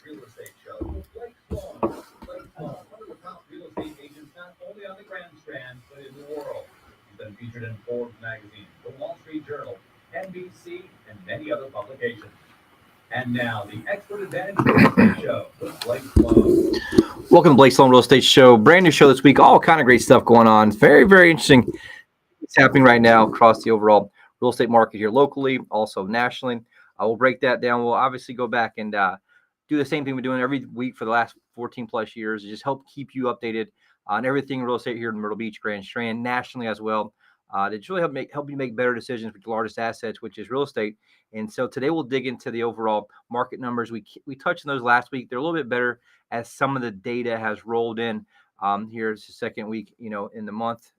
Real Estate Show with Blake Sloan. Blake Sloan, one of the top real estate agents not only on the Grand Strand, but in the world. He's been featured in Forbes magazine, the Wall Street Journal, NBC, and many other publications. And now, the Expert Advantage Real Estate Show with Blake Sloan. Welcome to Blake Sloan Real Estate Show. Brand new show this week. All kind of great stuff going on. Very, very interesting. It's happening right now across the overall real estate market here locally, also nationally. I will break that down. We'll obviously go back and do the same thing we're doing every week for the last 14 plus years. Just help keep you updated on everything real estate here in Myrtle Beach, Grand Strand, nationally as well. To just really help you make better decisions with your largest assets, which is real estate. And so today we'll dig into the overall market numbers. We touched on those last week. They're a little bit better as some of the data has rolled in. Here's the second week, in the month.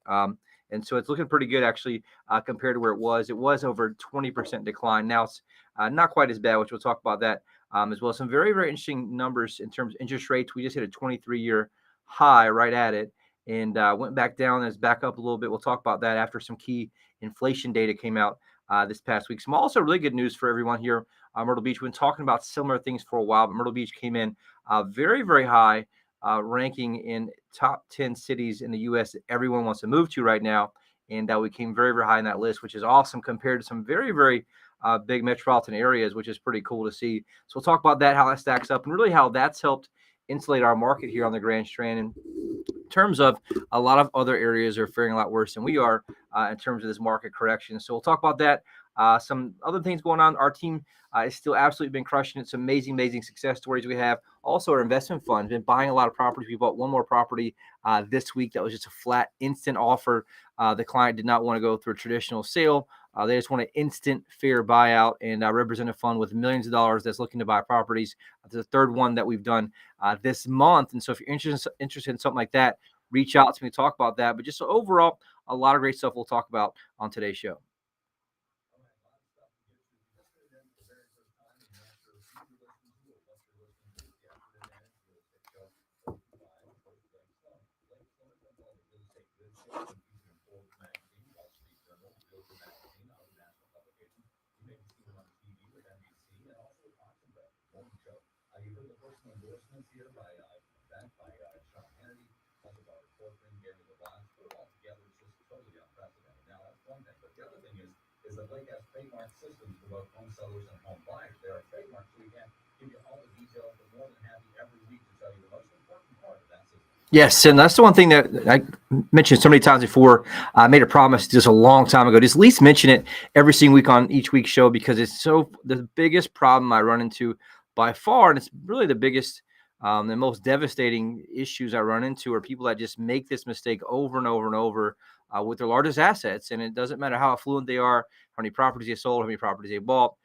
And so it's looking pretty good, actually, compared to where it was. It was over 20% decline. Now it's not quite as bad, which we'll talk about that as well. Some very, very interesting numbers in terms of interest rates. We just hit a 23-year high right at it and went back down and is back up a little bit. We'll talk about that after some key inflation data came out this past week. Some also really good news for everyone here Myrtle Beach. We've been talking about similar things for a while, but Myrtle Beach came in very, very high. Ranking in top 10 cities in the U.S. that everyone wants to move to right now. And we came very, very high in that list, which is awesome compared to some very, very big metropolitan areas, which is pretty cool to see. So we'll talk about that, how that stacks up, and really how that's helped insulate our market here on the Grand Strand. And in terms of a lot of other areas are faring a lot worse than we are in terms of this market correction. So we'll talk about that. Some other things going on. Our team is still absolutely been crushing it. Some amazing, amazing success stories we have. Also, our investment fund been buying a lot of properties. We bought one more property this week that was just a flat, instant offer. The client did not want to go through a traditional sale. They just want an instant, fair buyout, and represent a fund with millions of dollars that's looking to buy properties. It's the third one that we've done this month. And so if you're interested in something like that, reach out to me, talk about that. But just overall, a lot of great stuff we'll talk about on today's show. Is that Blake has trademark systems for both home sellers and home buyers. There are trademarks, so we can't give you all the details, but more than happy every week to tell you the most important part of that system. Yes, and that's the one thing that I mentioned so many times before. I made a promise just a long time ago, just at least mention it every single week on each week's show, because it's the biggest problem I run into by far, and it's really the biggest the most devastating issues I run into are people that just make this mistake over and over and over with their largest assets. And it doesn't matter how affluent they are, how many properties they sold, how many properties they bought,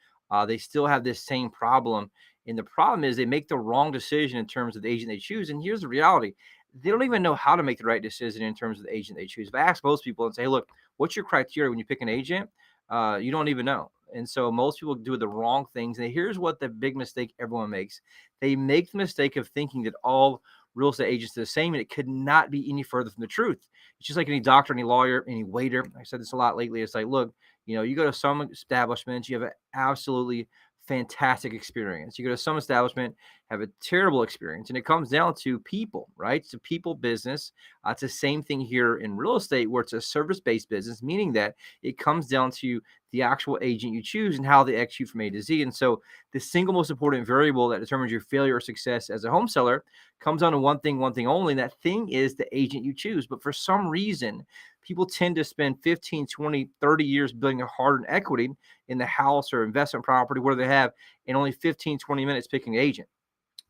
they still have this same problem. And the problem is they make the wrong decision in terms of the agent they choose. And here's the reality. They don't even know how to make the right decision in terms of the agent they choose. If I ask most people and say, hey, look, what's your criteria when you pick an agent? You don't even know. And so most people do the wrong things. And here's what the big mistake everyone makes. They make the mistake of thinking that all real estate agents are the same, and it could not be any further from the truth. It's just like any doctor, any lawyer, any waiter. I said this a lot lately. It's like, look, you go to some establishments, you have an absolutely fantastic experience. You go to some establishment, have a terrible experience. And it comes down to people, right? It's a people business. It's the same thing here in real estate, where it's a service-based business, meaning that it comes down to the actual agent you choose and how they execute from A to Z. And so the single most important variable that determines your failure or success as a home seller comes down to one thing only, and that thing is the agent you choose. But for some reason, people tend to spend 15, 20, 30 years building a hard-earned equity in the house or investment property where they have in only 15, 20 minutes picking an agent.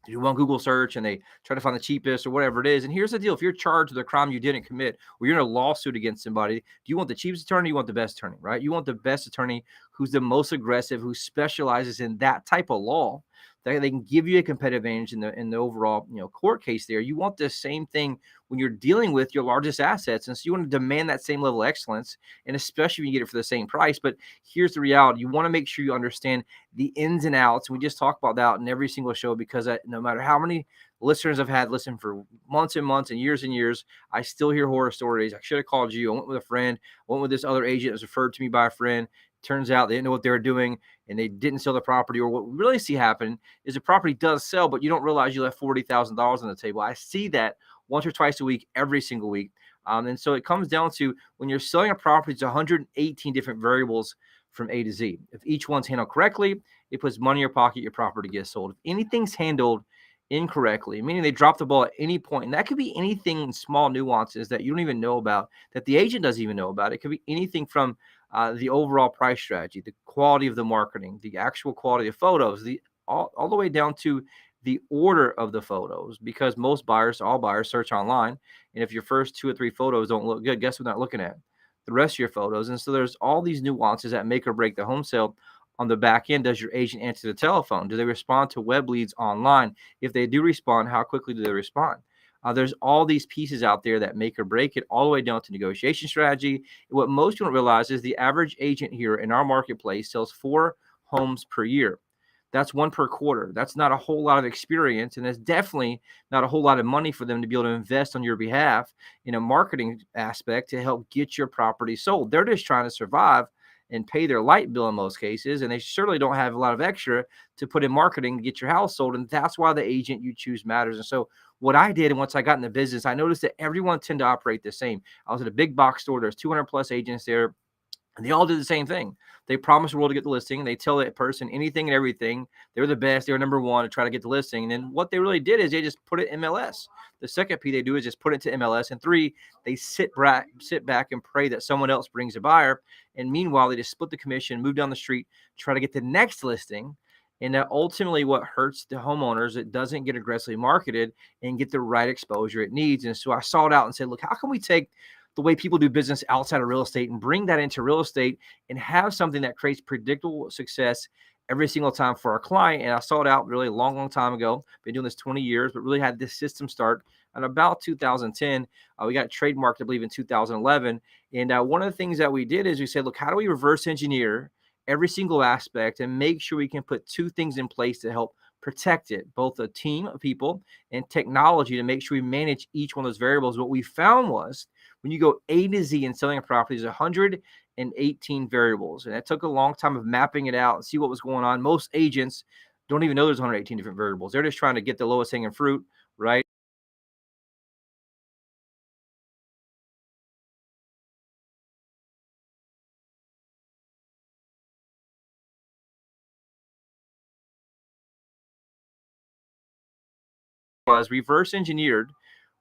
They do one Google search and they try to find the cheapest or whatever it is. And here's the deal. If you're charged with a crime you didn't commit, or you're in a lawsuit against somebody, do you want the cheapest attorney? You want the best attorney, right? You want the best attorney who's the most aggressive, who specializes in that type of law, that they can give you a competitive advantage in the overall court case there. You want the same thing when you're dealing with your largest assets. And so you want to demand that same level of excellence, and especially when you get it for the same price. But here's the reality. You want to make sure you understand the ins and outs. We just talk about that in every single show, because no matter how many listeners I've had listen for months and months and years, I still hear horror stories. I should have called you. I went with a friend. I went with this other agent that was referred to me by a friend. Turns out they didn't know what they were doing and they didn't sell the property. Or what we really see happen is the property does sell, but you don't realize you left $40,000 on the table. I see that once or twice a week, every single week. And so it comes down to when you're selling a property, it's 118 different variables from A to Z. If each one's handled correctly, it puts money in your pocket, your property gets sold. If anything's handled incorrectly, meaning they drop the ball at any point, and that could be anything in small nuances that you don't even know about, that the agent doesn't even know about. It could be anything from the overall price strategy, the quality of the marketing, the actual quality of photos, all the way down to the order of the photos, because all buyers search online. And if your first 2 or 3 photos don't look good, guess what they're not looking at? The rest of your photos. And so there's all these nuances that make or break the home sale. On the back end, does your agent answer the telephone? Do they respond to web leads online? If they do respond, how quickly do they respond? There's all these pieces out there that make or break it, all the way down to negotiation strategy. What most people don't realize is the average agent here in our marketplace sells 4 homes per year. That's 1 per quarter. That's not a whole lot of experience, and that's definitely not a whole lot of money for them to be able to invest on your behalf in a marketing aspect to help get your property sold. They're just trying to survive and pay their light bill in most cases, and they certainly don't have a lot of extra to put in marketing to get your house sold, and that's why the agent you choose matters. And so what I did, and once I got in the business, I noticed that everyone tend to operate the same. I was at a big box store. There's 200 plus agents there. And they all did the same thing. They promised the world to get the listing. They tell that person anything and everything. They're the best. They're number one to try to get the listing. And then what they really did is they just put it in MLS. The second P they do is just put it to MLS. And 3, they sit back and pray that someone else brings a buyer. And meanwhile, they just split the commission, move down the street, try to get the next listing. And that ultimately what hurts the homeowners, it doesn't get aggressively marketed and get the right exposure it needs. And so I saw it out and said, look, how can we take the way people do business outside of real estate and bring that into real estate and have something that creates predictable success every single time for our client? And I saw it out really a long, long time ago. Been doing this 20 years, but really had this system start in about 2010. We got trademarked, I believe, in 2011. And one of the things that we did is we said, look, how do we reverse engineer every single aspect and make sure we can put 2 things in place to help protect it, both a team of people and technology to make sure we manage each one of those variables. What we found was when you go A to Z in selling a property, there's 118 variables. And it took a long time of mapping it out and see what was going on. Most agents don't even know there's 118 different variables. They're just trying to get the lowest hanging fruit, right? Was reverse engineered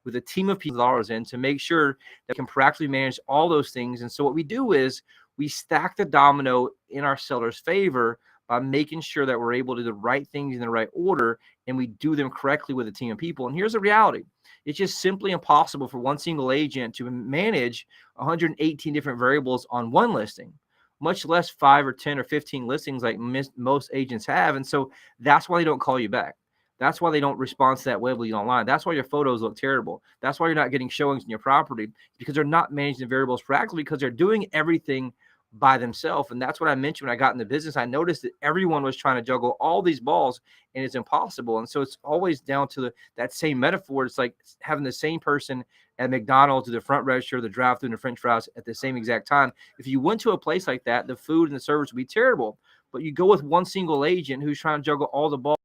with a team of people dollars in to make sure that we can practically manage all those things. And so what we do is we stack the domino in our seller's favor by making sure that we're able to do the right things in the right order and we do them correctly with a team of people. And here's the reality. It's just simply impossible for one single agent to manage 118 different variables on one listing, much less 5 or 10 or 15 listings like most agents have. And so that's why they don't call you back. That's why they don't respond to that web lead online. That's why your photos look terrible. That's why you're not getting showings in your property, because they're not managing the variables practically, because they're doing everything by themselves. And that's what I mentioned when I got in the business. I noticed that everyone was trying to juggle all these balls and it's impossible. And so it's always down to that same metaphor. It's like having the same person at McDonald's, the front register, the drive-thru, and the French fries at the same exact time. If you went to a place like that, the food and the service would be terrible. But you go with one single agent who's trying to juggle all the balls.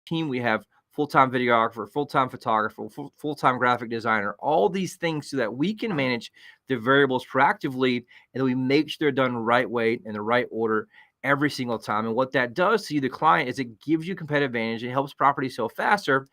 Team, we have full-time videographer, full-time photographer, full-time graphic designer, all these things so that we can manage the variables proactively and we make sure they're done the right way in the right order every single time. And what that does to you, the client, is it gives you competitive advantage. It helps property sell faster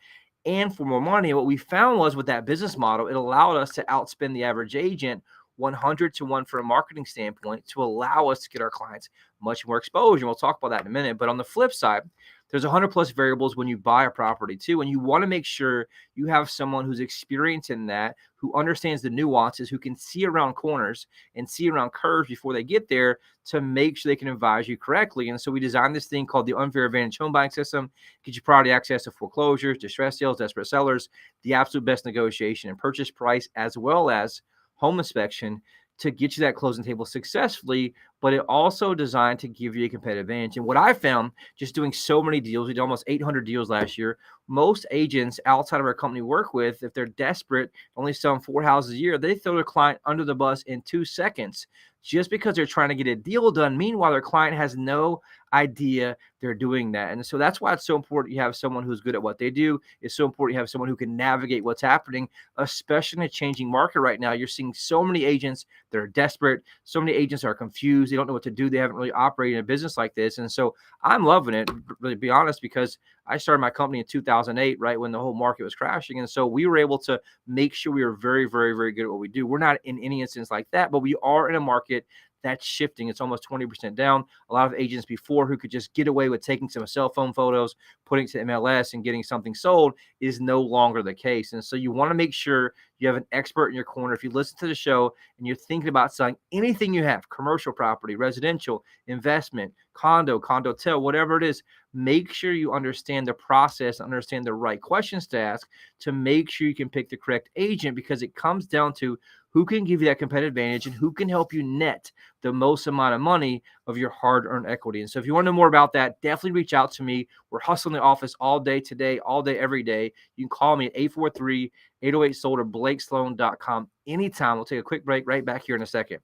and for more money. And what we found was with that business model, it allowed us to outspend the average agent 100 to 1 from a marketing standpoint to allow us to get our clients much more exposure. We'll talk about that in a minute. But on the flip side, there's 100 plus variables when you buy a property too. And you want to make sure you have someone who's experienced in that, who understands the nuances, who can see around corners and see around curves before they get there to make sure they can advise you correctly. And so we designed this thing called the Unfair Advantage Home Buying System, get you priority access to foreclosures, distress sales, desperate sellers, the absolute best negotiation and purchase price, as well as home inspection to get you that closing table successfully. But it also designed to give you a competitive advantage. And what I found just doing so many deals, we did almost 800 deals last year. Most agents outside of our company work with, if they're desperate, only selling 4 houses a year, they throw their client under the bus in 2 seconds just because they're trying to get a deal done. Meanwhile, their client has no idea they're doing that. And so that's why it's so important you have someone who's good at what they do. It's so important you have someone who can navigate what's happening, especially in a changing market right now. You're seeing so many agents that are desperate. So many agents are confused. They don't know what to do. They haven't really operated in a business like this. And so I'm loving it, really, to be honest, because I started my company in 2008, right when the whole market was crashing. And so we were able to make sure we were very, very, very good at what we do. We're not in any instance like that, but we are in a market that's shifting. It's almost 20% down. A lot of agents before who could just get away with taking some cell phone photos, putting it to MLS and getting something sold is no longer the case. And so you want to make sure you have an expert in your corner. If you listen to the show and you're thinking about selling anything you have, commercial property, residential, investment, condo, condotel, whatever it is, make sure you understand the process, understand the right questions to ask to make sure you can pick the correct agent, because it comes down to who can give you that competitive advantage and who can help you net the most amount of money of your hard-earned equity. And so if you want to know more about that, definitely reach out to me. We're hustling the office all day today, all day, every day. You can call me at 843-808-SOLD or BlakeSloan.com anytime. We'll take a quick break right back here in a second.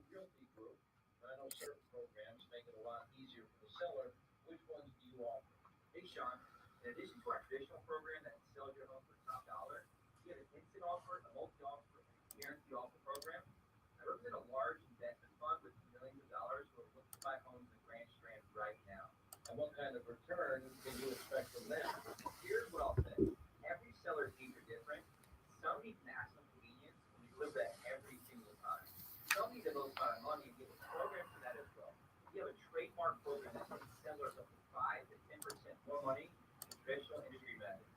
Realty Group. I know certain programs make it a lot easier for the seller. Which ones do you offer? Hey, Sean, in addition to our traditional program that sells your home for top dollar, we have an instant offer, a multi-offer, and a guarantee offer program. I represent a large investment fund with millions of dollars who are looking to buy homes in Grand Strand right now. And what kind of return can you expect from them? Here's what I'll say. Every seller's needs are different. Some need maximum convenience, and we deliver that every single time. Some need the most amount of money and give a program for that as well. We have a trademark program that makes sellers up to 5 to 10% more money than traditional industry methods.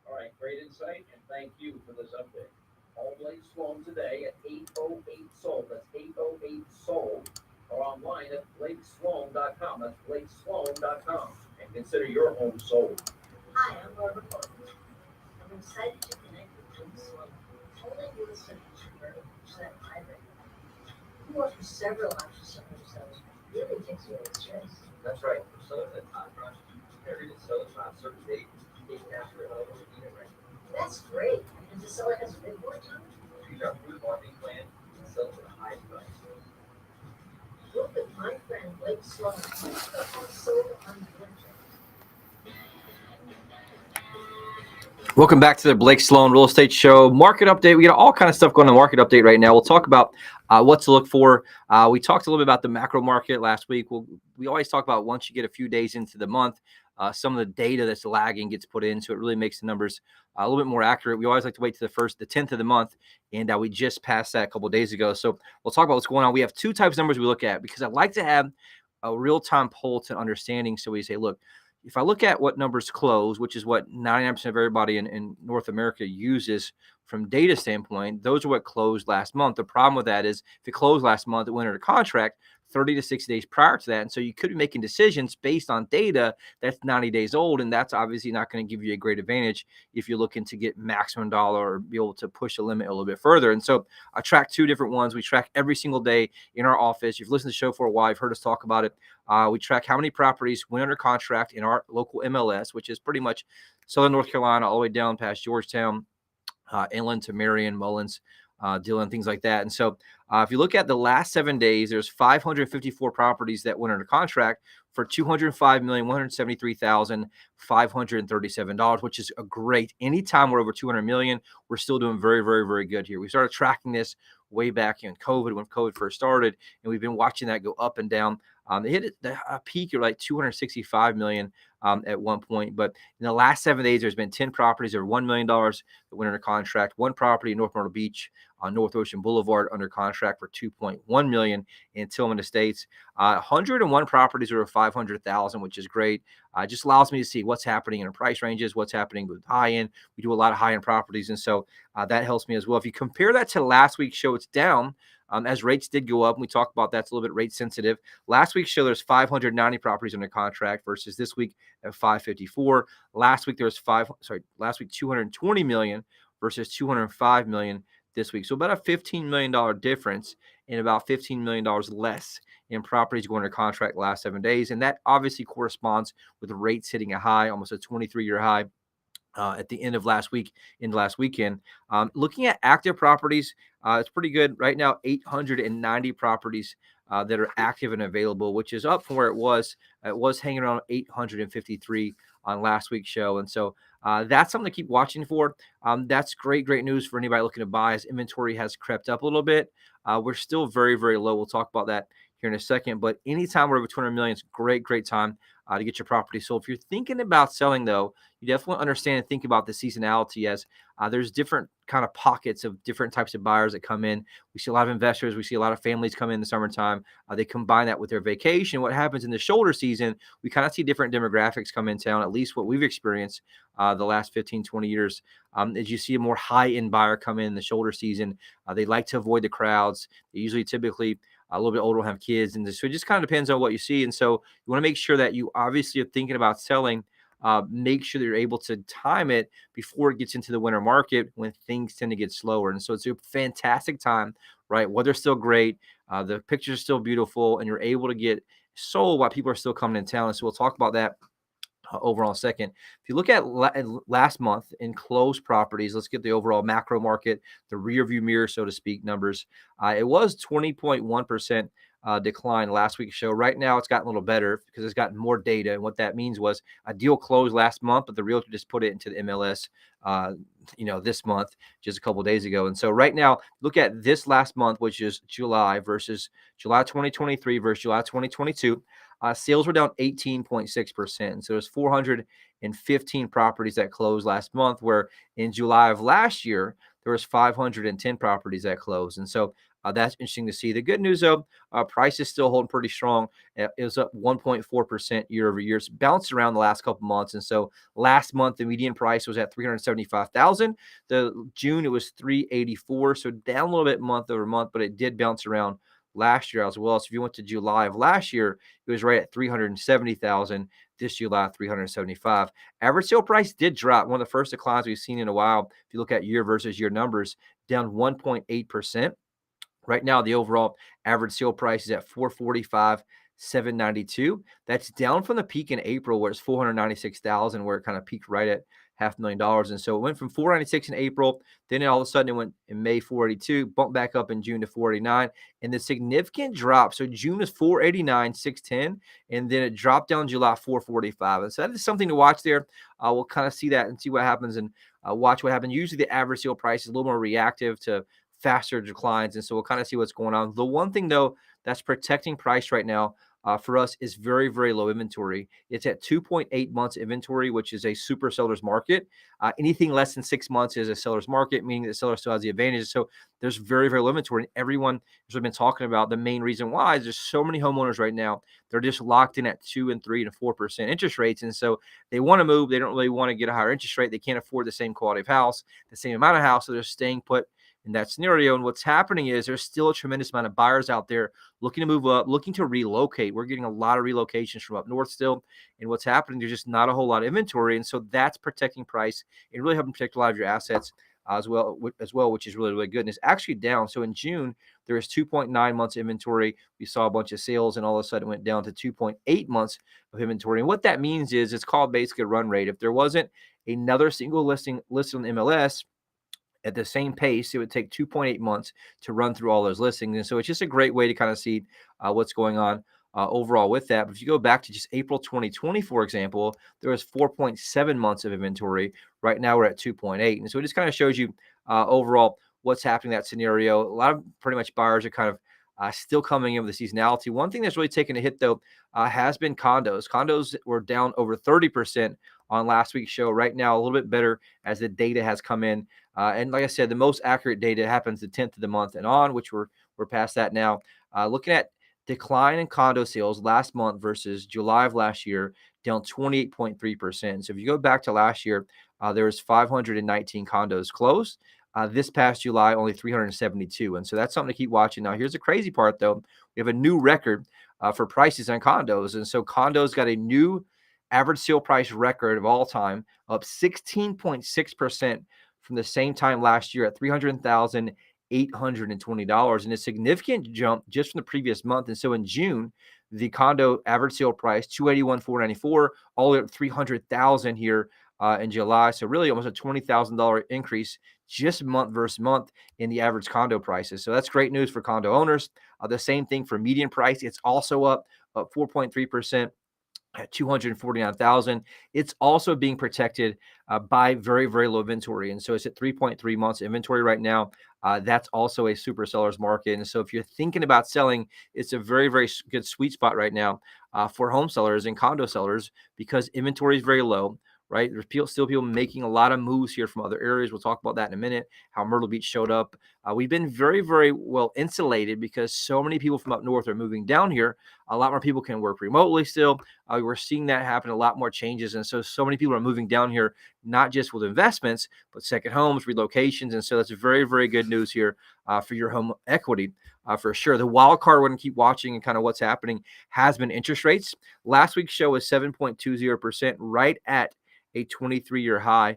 All right, great insight, and thank you for this update. Call Blake Sloan today at 808-SOLD. That's 808-SOLD. Or online at BlakeSloan.com. That's BlakeSloan.com. And consider your home sold. Hi, I'm Barbara Parker. I'm excited to connect with Blake Sloan, only real estate expert that I recommend. He offers several options for sellers. Really takes away the stress. That's right. For sellers that time crunch, every sellers on a certain date, they can ask for help with unit rent. That's great. And the seller has a bit more time. Choose our free marketing plan and sell for the highest price. Work with my friend Blake Sloan. He's got home sold on the internet. Welcome back to the Blake Sloan Real Estate Show market update. We got all kind of stuff going on the market update right now. We'll talk about what to look for. We talked a little bit about the macro market last week. We always talk about once you get a few days into the month, some of the data that's lagging gets put in, so it really makes the numbers a little bit more accurate. We always like to wait to the 10th of the month, and we just passed that a couple of days ago. So we'll talk about what's going on. We have 2 types of numbers we look at because I like to have a real-time pulse and understanding. So we say, look, if I look at what numbers close, which is what 99% of everybody in North America uses from data standpoint, those are what closed last month. The problem with that is if it closed last month, it went under contract 30 to 60 days prior to that. And so you could be making decisions based on data that's 90 days old. And that's obviously not going to give you a great advantage if you're looking to get maximum dollar or be able to push the limit a little bit further. And so I track 2 different ones. We track every single day in our office. You've listened to the show for a while. You've heard us talk about it. We track how many properties went under contract in our local MLS, which is pretty much Southern North Carolina all the way down past Georgetown, inland to Marion, Mullins, Dillon, things like that. And so if you look at the last 7 days, there's 554 properties that went under contract for $205,173,537, which is a great. Anytime we're over 200 million, we're still doing very, very, very good here. We started tracking this way back in COVID when COVID first started, and we've been watching that go up and down. They hit a peak of like 265 million at one point. But in the last 7 days, there's been 10 properties over $1 million that went under contract. One property in North Myrtle Beach on North Ocean Boulevard under contract for $2.1 million in Tillman Estates. 101 properties over 500,000, which is great. Just allows me to see what's happening in the price ranges, what's happening with high end. We do a lot of high end properties, and so that helps me as well. If you compare that to last week's show, it's down. As rates did go up, and we talked about that's a little bit rate sensitive. Last week's show, there's 590 properties under contract versus this week at 554. Last week 220 million versus 205 million this week. So about a $15 million difference and about $15 million less in properties going under contract last 7 days. And that obviously corresponds with the rates hitting a high, almost a 23-year high. At the end of last week, into last weekend. Looking at active properties, it's pretty good. Right now, 890 properties that are active and available, which is up from where it was. It was hanging around 853 on last week's show. And so that's something to keep watching for. That's great news for anybody looking to buy, as inventory has crept up a little bit. We're still very, very low. We'll talk about that here in a second. But anytime we're over 200 million, it's great time to get your property sold. If you're thinking about selling, though, you definitely understand and think about the seasonality, as there's different kind of pockets of different types of buyers that come in. We see a lot of investors. We see a lot of families come in the summertime. They combine that with their vacation. What happens in the shoulder season, we kind of see different demographics come in town, at least what we've experienced the last 15, 20 years. As you see a more high-end buyer come in the shoulder season, they like to avoid the crowds. They usually typically a little bit older, will have kids. And so it just kind of depends on what you see. And so you want to make sure that you obviously are thinking about selling. Make sure that you're able to time it before it gets into the winter market, when things tend to get slower. And so it's a fantastic time, right? Weather's still great. The pictures are still beautiful, and you're able to get sold while people are still coming in town. And so we'll talk about that overall in a second. If you look at last month in closed properties, let's get the overall macro market, the rear view mirror, so to speak, numbers. It was 20.1% decline last week's show. Right now, it's gotten a little better because it's gotten more data. And what that means was a deal closed last month, but the realtor just put it into the MLS, this month, just a couple of days ago. And so right now, look at this last month, which is July versus July 2023 versus July 2022. Sales were down 18.6%. So there's 415 properties that closed last month, where in July of last year, there was 510 properties that closed. And so that's interesting to see. The good news, though, price is still holding pretty strong. It was up 1.4% year over year. It's bounced around the last couple months. And so last month, the median price was at $375,000. The June, it was $384,000. So down a little bit month over month, but it did bounce around last year as well. So if you went to July of last year, it was right at $370,000. This July, $375,000. Average sale price did drop. One of the first declines we've seen in a while. If you look at year versus year numbers, down 1.8%. Right now, the overall average sale price is at $445,792. That's down from the peak in April, where it's $496,000, where it kind of peaked right at $500,000. And so it went from $496 in April, then all of a sudden it went in May $482, bumped back up in June to $489, and the significant drop. So June is $489,610, and then it dropped down July $445. And so that is something to watch there. We'll kind of see that and see what happens, and watch what happens. Usually the average sale price is a little more reactive to faster declines, and so we'll kind of see what's going on. The one thing, though, that's protecting price right now for us is very, very low inventory. It's at 2.8 months inventory, which is a super seller's market. Anything less than 6 months is a seller's market, meaning that the seller still has the advantage. So there's very, very low inventory. And everyone, as we've been talking about, the main reason why is there's so many homeowners right now, they're just locked in at 2 and 3 and 4% interest rates. And so they want to move. They don't really want to get a higher interest rate. They can't afford the same quality of house, the same amount of house. So they're staying put in that scenario. And what's happening is there's still a tremendous amount of buyers out there looking to move up, looking to relocate. We're getting a lot of relocations from up north still. And what's happening, there's just not a whole lot of inventory. And so that's protecting price and really helping protect a lot of your assets as well, which is really, really good. And it's actually down. So in June, there was 2.9 months inventory. We saw a bunch of sales, and all of a sudden it went down to 2.8 months of inventory. And what that means is it's called basically a run rate. If there wasn't another single listing listed on MLS at the same pace, it would take 2.8 months to run through all those listings. And so it's just a great way to kind of see what's going on overall with that. But if you go back to just April 2020, for example, there was 4.7 months of inventory. Right now we're at 2.8. And so it just kind of shows you overall what's happening in that scenario. A lot of pretty much buyers are kind of still coming in with the seasonality. One thing that's really taken a hit, though, has been condos. Condos were down over 30% on last week's show. Right now, a little bit better as the data has come in. And like I said, the most accurate data happens the 10th of the month and on, which we're past that now. Looking at decline in condo sales last month versus July of last year, down 28.3%. So if you go back to last year, there was 519 condos closed. This past July, only 372. And so that's something to keep watching. Now, here's the crazy part, though. We have a new record for prices on condos. And so condos got a new average sale price record of all time, up 16.6% from the same time last year at $300,820, and a significant jump just from the previous month. And so in June, the condo average sale price $281,494, all the way up $300,000 here in July. So really almost a $20,000 increase just month versus month in the average condo prices. So that's great news for condo owners. The same thing for median price. It's also up 4.3%. At 249,000. It's also being protected by very, very low inventory. And so it's at 3.3 months inventory right now. That's also a super seller's market. And so if you're thinking about selling, it's a very, very good sweet spot right now for home sellers and condo sellers because inventory is very low. Right. There's still people making a lot of moves here from other areas. We'll talk about that in a minute, how Myrtle Beach showed up. We've been very, very well insulated because so many people from up north are moving down here. A lot more people can work remotely still. We're seeing that happen, a lot more changes. And so many people are moving down here, not just with investments, but second homes, relocations. And so that's very, very good news here for your home equity for sure. The wild card we're going to keep watching and kind of what's happening has been interest rates. Last week's show was 7.20%, right at a 23-year high,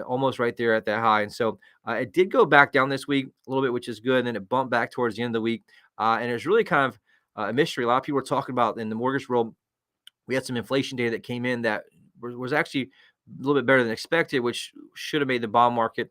almost right there at that high. And so it did go back down this week a little bit, which is good. And then it bumped back towards the end of the week. And it's really kind of a mystery. A lot of people are talking about in the mortgage world. We had some inflation data that came in that was actually a little bit better than expected, which should have made the bond market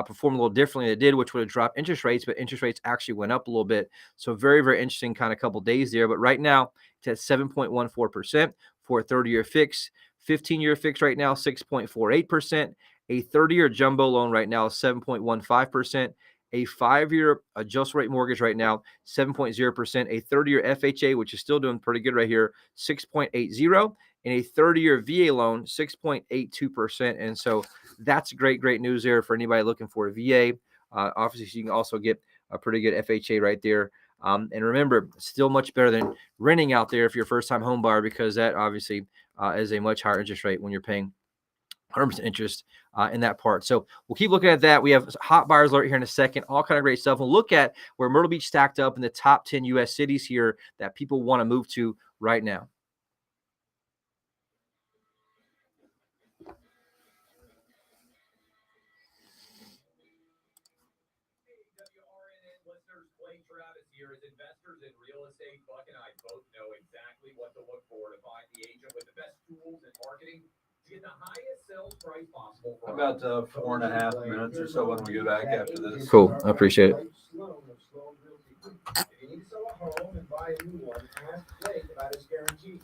perform a little differently than it did, which would have dropped interest rates, but interest rates actually went up a little bit. So very, very interesting kind of couple days there. But right now, it's at 7.14% for a 30-year fix. 15-year fix right now, 6.48%. A 30-year jumbo loan right now, 7.15%. A 5-year adjustable rate mortgage right now, 7.0%. A 30-year FHA, which is still doing pretty good right here, 6.80%. And a 30-year VA loan, 6.82%. And so that's great, great news there for anybody looking for a VA. Obviously, you can also get a pretty good FHA right there. And remember, still much better than renting out there if you're a first-time home buyer, because that obviously is a much higher interest rate when you're paying 100% interest in that part. So we'll keep looking at that. We have hot buyers alert here in a second, all kind of great stuff. We'll look at where Myrtle Beach stacked up in the top 10 U.S. cities here that people want to move to right now. WRNN listeners, Clay Travis here. As investors in real estate, Buck and I both know exactly what to look for to find the agent with the best tools and marketing to get the highest sales price possible. For About 4.5 minutes or so when we get back after this. Cool. I appreciate it. Sloan of Sloan Realty Group. If you need to sell a home and buy a new one, ask Blake about his guarantee.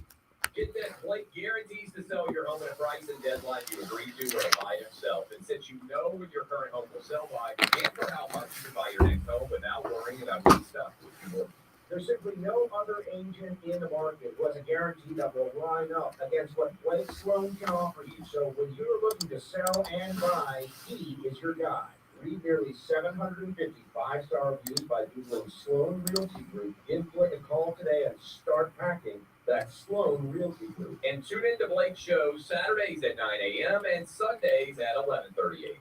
Get that Blake guarantees to sell your home at a price and deadline you agree to or to buy yourself. And since you know when your current home will sell by and for how much you can buy your next home without worrying about getting stuff with your There's simply no other agent in the market who has a guarantee that will line up against what Blake Sloan can offer you. So when you're looking to sell and buy, he is your guy. Read nearly 750 5-star reviews by Googling Sloan Realty Group. Give Blake a call today and start packing. That's Sloan Realty Group. And tune in to Blake's show Saturdays at 9 a.m. and Sundays at 11:30 a.m.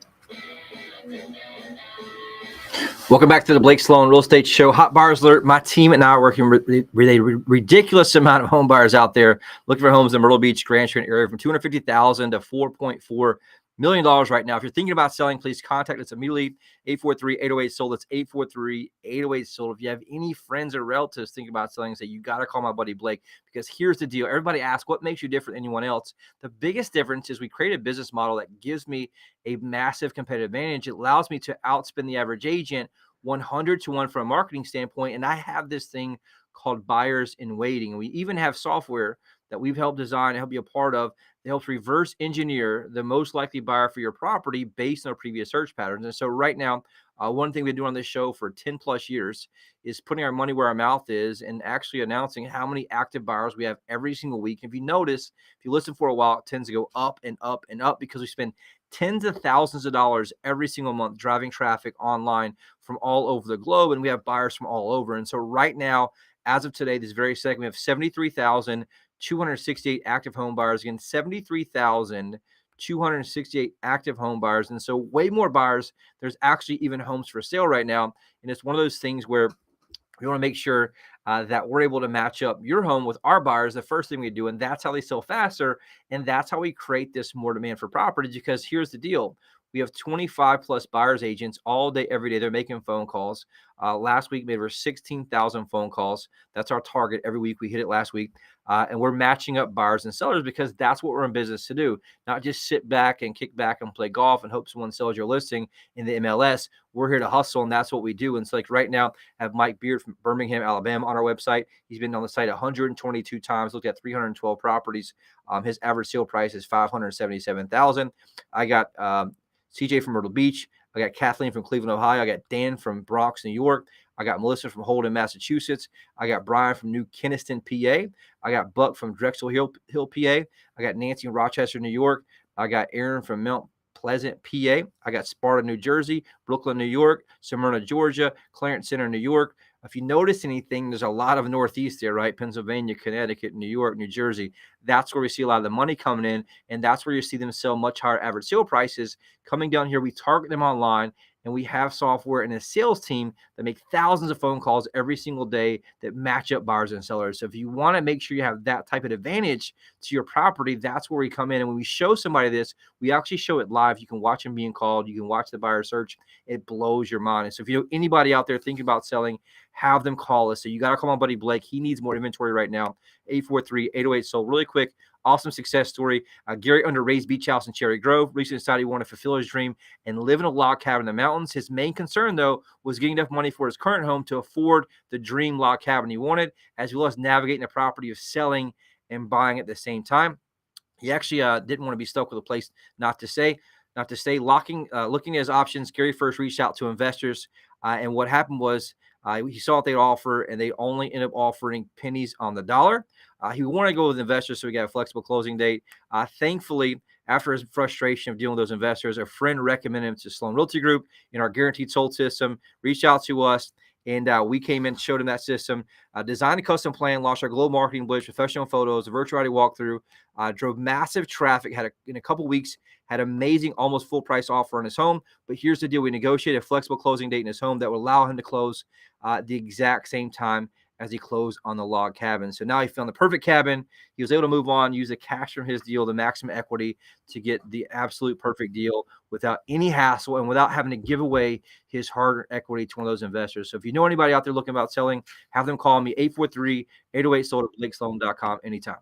Welcome back to the Blake Sloan Real Estate Show. Hot buyers alert. My team and I are working with a ridiculous amount of home buyers out there looking for homes in Myrtle Beach, Grand Strand area from $250,000 to $4.4 million right now. If you're thinking about selling, please contact us immediately. 843-808-SOLD. That's 843-808-SOLD. If you have any friends or relatives thinking about selling, say, you got to call my buddy Blake, because here's the deal. Everybody asks, what makes you different than anyone else? The biggest difference is we create a business model that gives me a massive competitive advantage. It allows me to outspend the average agent 100 to 1 from a marketing standpoint. And I have this thing called buyers in waiting. And we even have software that we've helped design and help be a part of that helps reverse engineer the most likely buyer for your property based on our previous search patterns. And so right now, one thing we've been doing on this show for 10 plus years is putting our money where our mouth is and actually announcing how many active buyers we have every single week. If you notice, if you listen for a while, it tends to go up and up and up because we spend tens of thousands of dollars every single month driving traffic online from all over the globe, and we have buyers from all over. And so right now, as of today, this very second, we have 73,268 active home buyers. Again, 73,268 active home buyers. And so way more buyers. There's actually even homes for sale right now. And it's one of those things where we want to make sure that we're able to match up your home with our buyers, the first thing we do. And that's how they sell faster. And that's how we create this more demand for properties, because here's the deal. We have 25 plus buyers agents all day, every day. They're making phone calls. Last week, made over 16,000 phone calls. That's our target every week. We hit it last week. And we're matching up buyers and sellers because that's what we're in business to do. Not just sit back and kick back and play golf and hope someone sells your listing in the MLS. We're here to hustle, and that's what we do. And so like right now, I have Mike Beard from Birmingham, Alabama on our website. He's been on the site 122 times, looked at 312 properties. His average sale price is $577,000. I got CJ from Myrtle Beach. I got Kathleen from Cleveland, Ohio. I got Dan from Bronx, New York. I got Melissa from Holden, Massachusetts. I got Brian from New Keniston, PA. I got Buck from Drexel Hill, PA. I got Nancy in Rochester, New York. I got Aaron from Mount Pleasant, PA. I got Sparta, New Jersey, Brooklyn, New York, Smyrna, Georgia, Clarence Center, New York. If you notice anything, there's a lot of Northeast there, right? Pennsylvania, Connecticut, New York, New Jersey. That's where we see a lot of the money coming in, and that's where you see them sell much higher average sale prices. Coming down here, we target them online, and we have software and a sales team that make thousands of phone calls every single day that match up buyers and sellers. So if you want to make sure you have that type of advantage to your property, that's where we come in. And when we show somebody this, we actually show it live. You can watch them being called. You can watch the buyer search. It blows your mind. And so if you know anybody out there thinking about selling, have them call us. So you got to call my buddy Blake. He needs more inventory right now. 843-808-SOLD. Really quick, awesome success story. Gary under Ray's Beach House in Cherry Grove recently decided he wanted to fulfill his dream and live in a log cabin in the mountains. His main concern, though, was getting enough money for his current home to afford the dream log cabin he wanted, as well as navigating the property of selling and buying at the same time. He actually didn't want to be stuck with a place not to stay. Looking at his options, Gary first reached out to investors, and what happened was he saw what they'd offer, and they only ended up offering pennies on the dollar. He wanted to go with investors, so we got a flexible closing date. Thankfully, after his frustration of dealing with those investors, a friend recommended him to Sloan Realty Group in our guaranteed sold system, reached out to us, and we came in, showed him that system, designed a custom plan, launched our global marketing blitz, professional photos, a virtual reality walkthrough, drove massive traffic, in a couple weeks, had amazing, almost full price offer on his home. But here's the deal. We negotiated a flexible closing date in his home that would allow him to close the exact same time as he closed on the log cabin. So now he found the perfect cabin. He was able to move on, use the cash from his deal, the maximum equity, to get the absolute perfect deal without any hassle and without having to give away his hard equity to one of those investors. So if you know anybody out there looking about selling, have them call me, 843-808-SOLD at BlakeSloan.com anytime.